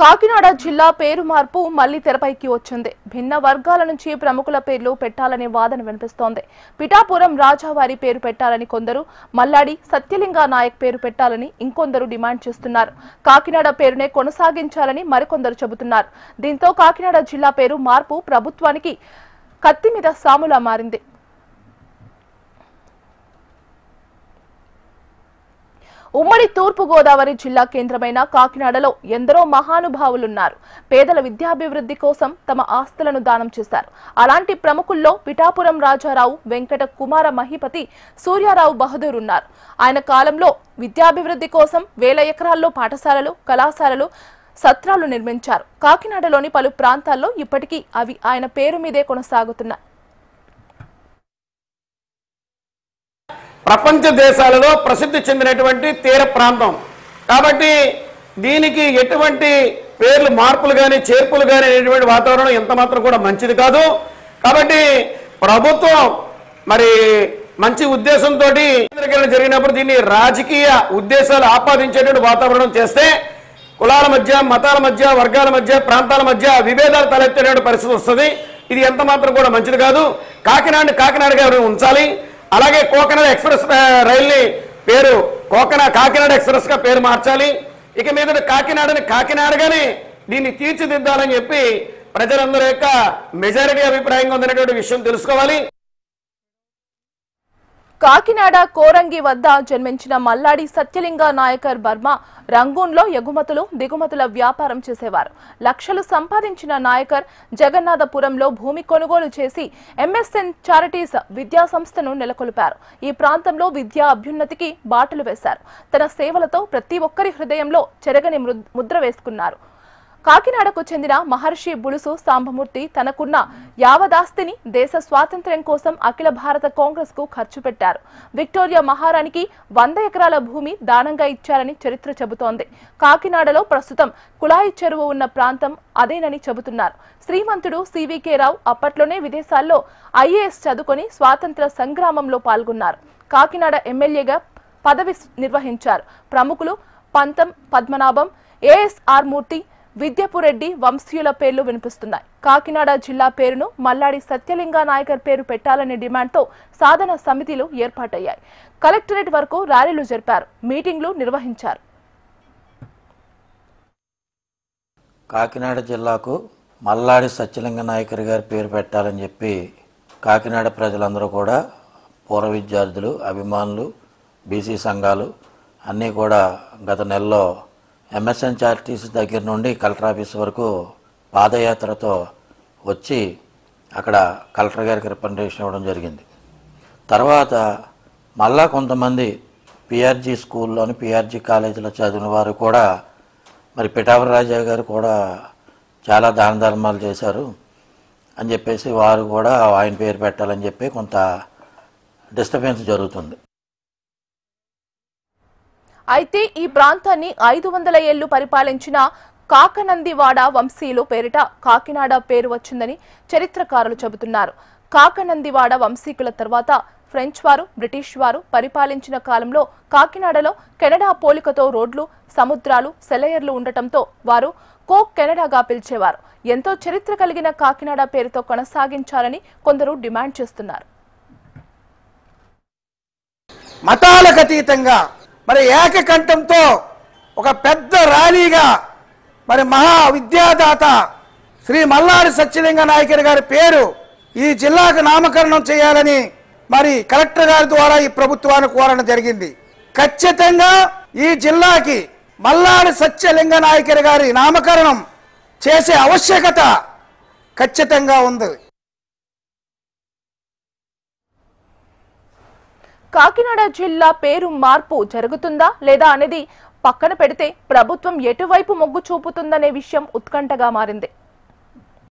కాకినాడ జిల్లా పేరు మార్పు మళ్లీ తెరపైకి వచ్చింది. భిన్న వర్గాల నుంచి ప్రముఖుల పేర్లు పెట్టాలనే వాదన వినిపిస్తోంది. పిఠాపురం రాజావారి పేరు పెట్టాలని కొందరు, మల్లాడి సత్యలింగ నాయక్ పేరు పెట్టాలని ఇంకొందరు డిమాండ్ చేస్తున్నారు. కాకినాడ పేరునే కొనసాగించాలని మరికొందరు చెబుతున్నారు. దీంతో కాకినాడ జిల్లా పేరు మార్పు ప్రభుత్వానికి కత్తి మీద సాములా మారింది. ఉమ్మడి తూర్పు గోదావరి జిల్లా కేంద్రమైన కాకినాడలో ఎందరో మహానుభావులున్నారు. పేదల విద్యాభివృద్ధి కోసం తమ ఆస్తులను దానం చేశారు. అలాంటి ప్రముఖుల్లో పిఠాపురం రాజారావు, వెంకట కుమార మహిపతి, సూర్యారావు బహదూర్ ఉన్నారు. ఆయన కాలంలో విద్యాభివృద్ధి కోసం వేల ఎకరాల్లో పాఠశాలలు, కళాశాలలు, సత్రాలు నిర్మించారు. కాకినాడలోని పలు ప్రాంతాల్లో ఇప్పటికీ అవి ఆయన పేరు మీదే కొనసాగుతున్నాయి. ప్రపంచ దేశాలలో ప్రసిద్ధి చెందినటువంటి తీర ప్రాంతం కాబట్టి దీనికి ఎటువంటి పేర్లు మార్పులు కానీ చేర్పులు కానీ అనేటువంటి వాతావరణం ఎంత మాత్రం కూడా మంచిది కాదు. కాబట్టి ప్రభుత్వం మరి మంచి ఉద్దేశంతో జరిగినప్పుడు దీన్ని రాజకీయ ఉద్దేశాలు ఆపాదించేటువంటి వాతావరణం చేస్తే కులాల మధ్య, మతాల మధ్య, వర్గాల మధ్య, ప్రాంతాల మధ్య విభేదాలు తలెత్తేటువంటి పరిస్థితి వస్తుంది. ఇది ఎంత మాత్రం కూడా మంచిది కాదు. కాకినాడగా ఉంచాలి. అలాగే కోకనాడ ఎక్స్ప్రెస్ రైల్ని పేరు కాకినాడ ఎక్స్ప్రెస్ గా పేరు మార్చాలి. ఇక మీద కాకినాడగానే దీన్ని తీర్చిదిద్దాలని చెప్పి ప్రజలందరూ యొక్క మెజారిటీ అభిప్రాయంగా ఉందనేటువంటి విషయం తెలుసుకోవాలి. కాకినాడ కోరంగి వద్ద జన్మించిన మల్లాడి సత్యలింగ నాయకర్ బర్మ రంగూన్లో ఎగుమతులు దిగుమతుల వ్యాపారం చేసేవారు. లక్షలు సంపాదించిన నాయకర్ జగన్నాథపురంలో భూమి కొనుగోలు చేసి ఎంఎస్ఎన్ చారిటీస్ విద్యా సంస్థను నెలకొల్పారు. ఈ ప్రాంతంలో విద్యా అభ్యున్నతికి బాటలు వేశారు. తన సేవలతో ప్రతి ఒక్కరి హృదయంలో చెరగని ముద్ర వేసుకున్నారు. కాకినాడకు చెందిన మహర్షి బులుసు సాంబమూర్తి తనకున్న యావదాస్తిని దేశ స్వాతంత్ర్యం కోసం అఖిల భారత కాంగ్రెస్ కు ఖర్చు పెట్టారు. విక్టోరియా మహారాణికి 100 ఎకరాల భూమి దానంగా ఇచ్చారని చరిత్ర చెబుతోంది. కాకినాడలో ప్రస్తుతం కుళాయి చెరువు ఉన్న ప్రాంతం అదేనని చెబుతున్నారు. శ్రీమంతుడు సివికే రావు అప్పట్లోనే విదేశాల్లో ఐఏఎస్ చదువుకొని స్వాతంత్ర సంగ్రామంలో పాల్గొన్నారు. కాకినాడ ఎమ్మెల్యేగా పదవి నిర్వహించారు. ప్రముఖులు పంతం పద్మనాభం, ఏఎస్ఆర్ మూర్తి, విద్యపురెడ్డి వంశీయుల పేర్లు వినిపిస్తున్నాయి. కాకినాడ జిల్లా పేరును మల్లాడి సత్యలింగ నాయకర్ పేరు పెట్టాలనే డిమాండ్తో సాధన సమితిలు ఏర్పాటయ్యాయి. కలెక్టరేట్ వరకు ర్యాలీలు జరిపారు, మీటింగ్లు నిర్వహించారు. కాకినాడ జిల్లాకు మల్లాడి సత్యలింగ నాయకర్ గారి పేరు పెట్టాలని చెప్పి కాకినాడ ప్రజలందరూ కూడా పూర్వ విద్యార్థులు, అభిమానులు, బీసీ సంఘాలు అన్నీ కూడా గత నెలలో ఎంఎస్ఎన్ చారిటీస్ దగ్గర నుండి కలెక్టర్ ఆఫీస్ వరకు పాదయాత్రతో వచ్చి అక్కడ కలెక్టర్ గారికి రిప్రజెంటేషన్ ఇవ్వడం జరిగింది. తర్వాత మళ్ళా కొంతమంది పిఆర్జీ స్కూల్లోని పిఆర్జీ కాలేజీలో చదివిన వారు కూడా మరి పిఠాపురం రాజా గారు కూడా చాలా దాన ధర్మాలు చేశారు అని చెప్పేసి వారు కూడా ఆయన పేరు పెట్టాలని చెప్పి కొంత డిస్టర్బెన్స్ జరుగుతుంది. అయితే ఈ ప్రాంతాన్ని 500 ఏళ్లు పరిపాలించిన కాకనందివాడ వంశీయులు పేరిట కాకినాడ పేరు వచ్చిందని చరిత్రకారులు చెబుతున్నారు. కాకనందివాడ వంశీకుల తర్వాత ఫ్రెంచ్ వారు, బ్రిటిష్ వారు పరిపాలించిన కాలంలో కాకినాడలో కెనడా పోలికతో రోడ్లు, సముద్రాలు, సెలయర్లు ఉండటంతో వారు కోక్ కెనడాగా పిలిచేవారు. ఎంతో చరిత్ర కలిగిన కాకినాడ పేరుతో కొనసాగించాలని కొందరు డిమాండ్ చేస్తున్నారు. మతాలకు అతీతంగా మరి ఏకకంఠంతో ఒక పెద్ద ర్యాలీగా మరి మహా విద్యాదాత శ్రీ మల్లాడి సత్యలింగ నాయకర్ గారి పేరు ఈ జిల్లాకు నామకరణం చేయాలని మరి కలెక్టర్ గారి ద్వారా ఈ ప్రభుత్వాన్ని కోరడం జరిగింది. ఖచ్చితంగా ఈ జిల్లాకి మల్లాడి సత్యలింగ నాయకర్ గారి నామకరణం చేసే ఆవశ్యకత ఖచ్చితంగా ఉంది. కాకినాడ జిల్లా పేరు మార్పు జరుగుతుందా లేదా అనేది పక్కన పెడితే ప్రభుత్వం ఎటువైపు మొగ్గు చూపుతుందనే విషయం ఉత్కంఠగా మారింది.